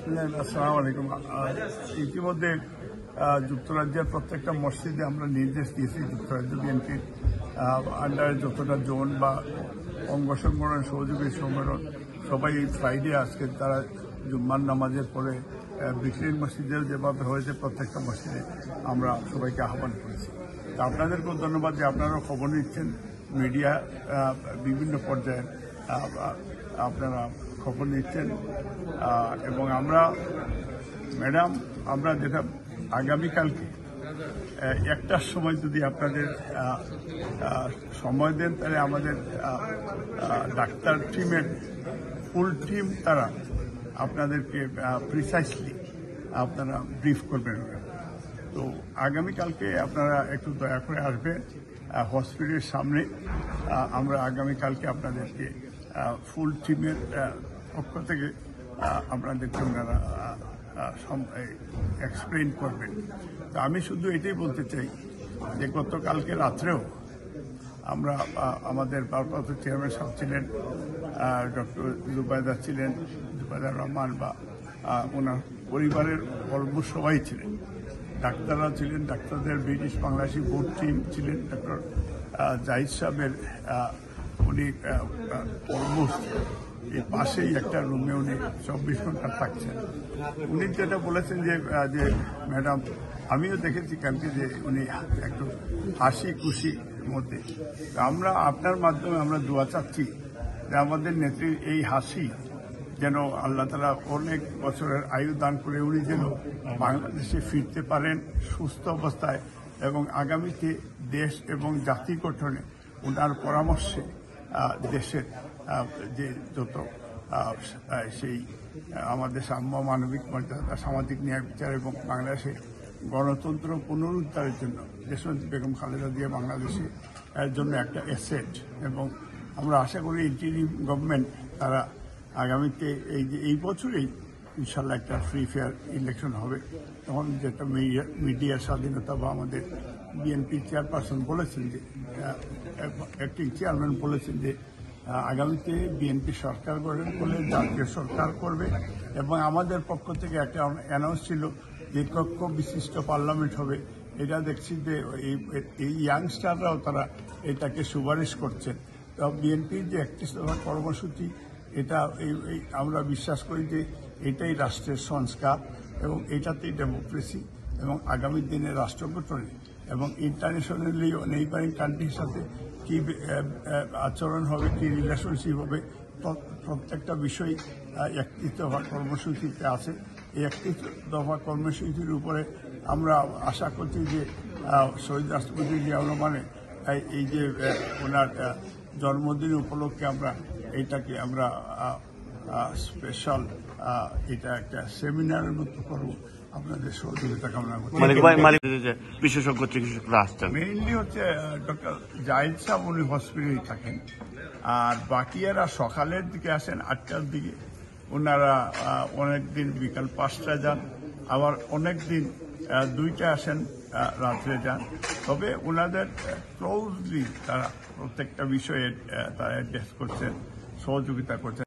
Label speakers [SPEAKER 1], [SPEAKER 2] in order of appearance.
[SPEAKER 1] আসসালামু আলাইকুম। ইতিমধ্যে যুক্তরাজ্যের প্রত্যেকটা মসজিদে আমরা নির্দেশ দিয়েছি যুক্তরাজ্য বিএনপির আন্ডারে যতটা জোন বা অঙ্গ সংগঠন সহযোগী সম্মেলন সবাই এই ফ্রাইডে আজকে তারা জুম্মার নামাজের পরে ব্রিকলিন মসজিদের যেভাবে হয়েছে প্রত্যেকটা মসজিদে আমরা সবাইকে আহ্বান করেছি। তা আপনাদেরকেও ধন্যবাদ যে আপনারাও খবর নিচ্ছেন, মিডিয়া বিভিন্ন পর্যায়ে আপনারা খবর নিচ্ছেন। এবং আমরা যেটা আগামীকালকে 1টার সময় যদি আপনাদের সময় দেন তাহলে আমাদের ডাক্তার টিমের ফুল টিম তারা আপনাদেরকে প্রিসাইসলি আপনারা ব্রিফ করবেন। তো আগামীকালকে আপনারা একটু দয়া করে আসবেন হসপিটালের সামনে। আমরা আগামীকালকে আপনাদেরকে ফুল টিমের পক্ষ থেকে আপনাদেরকে ওনারা এক্সপ্লেইন করবেন। তো আমি শুধু এটাই বলতে চাই যে গতকালকে রাত্রেও আমরা আমাদের ভারপ্রাপ্ত চেয়ারম্যান সাহেব ছিলেন, ডক্টর জুবাইদা ছিলেন, জুবাইদার রহমান বা ওনার পরিবারের অলমোস্ট সবাই ছিলেন, ডাক্তাররা ছিলেন, ডাক্তারদের ব্রিটিশ বাংলাদেশি বোর্ড টিম ছিলেন, ডক্টর জাহিদ সাহেবের উনি অলমোস্ট এই পাশেই একটা রুমে উনি 24 ঘন্টা থাকছেন। উনি যেটা বলেছেন যে ম্যাডাম আমিও দেখেছি কালকে যে উনি একটু হাসি খুশির মধ্যে। আমরা আপনার মাধ্যমে আমরা দোয়া চাচ্ছি যে আমাদের নেত্রীর এই হাসি যেন আল্লাহ তাআলা অনেক বছরের আয়ু দান করে উনি যেন বাংলাদেশে ফিরতে পারেন সুস্থ অবস্থায় এবং আগামীতে দেশ এবং জাতি গঠনে ওনার পরামর্শে দেশের যে যত সেই আমাদের সাম্য মানবিক মর্যাদা সামাজিক ন্যায় বিচার এবং বাংলাদেশে গণতন্ত্র পুনরুদ্ধারের জন্য দেশনেত্রী বেগম খালেদা জিয়া বাংলাদেশে এর জন্য একটা অ্যাসেট। এবং আমরা আশা করি ইন্টারিম গভর্নমেন্ট তারা আগামীতে এই বছরেই ইনশাল্লাহ একটা ফ্রি ফেয়ার ইলেকশন হবে। তখন যেটা মিডিয়ার স্বাধীনতা বা আমাদের বিএনপি চেয়ারপারসন বলেছেন যে অ্যাক্টিং চেয়ারম্যান বলেছেন যে আগামীতে বিএনপি সরকার গঠন করলে জাতীয় সরকার করবে এবং আমাদের পক্ষ থেকে একটা অ্যানাউন্স ছিল যে কক্ষ বিশিষ্ট পার্লামেন্ট হবে। এটা দেখছি যে এই ইয়াংস্টাররাও তারা এটাকে সুপারিশ করছেন। তো বিএনপির যে 31 দফা কর্মসূচি এটা আমরা বিশ্বাস করি যে এটাই রাষ্ট্রের সংস্কার এবং এটাতেই ডেমোক্রেসি এবং আগামী দিনে রাষ্ট্র গঠনে এবং ইন্টারন্যাশনালি নেইবারিং কান্ট্রির সাথে কি আচরণ হবে, কি রিলেশনশিপ হবে, প্রত্যেকটা বিষয় 31 দফা কর্মসূচিতে আছে। এই 31 দফা কর্মসূচির উপরে আমরা আশা করছি যে শহীদ রাষ্ট্রপতি জিয়াউর রহমানের এই যে ওনার জন্মদিন উপলক্ষে আমরা এইটাকে আমরা স্পেশাল এটা একটা সেমিনারের মতো করবো। আপনাদের সহযোগিতা কামনা করছি।
[SPEAKER 2] বিশেষজ্ঞ চিকিৎসকরা আসছেন,
[SPEAKER 1] মেইনলি হচ্ছে ডক্টর জাহিদ সাহেব উনি হসপিটালে থাকেন, আর বাকিরা সকালের দিকে আসেন 8টার দিকে। ওনারা অনেকদিন বিকাল 5টায় যান, আবার অনেকদিন 2টায় আসেন, রাত্রে যান। তবে ওনাদের ক্লোজলি তারা প্রত্যেকটা বিষয়ে তারা অ্যাড্রেস করছেন, সহযোগিতা করছেন।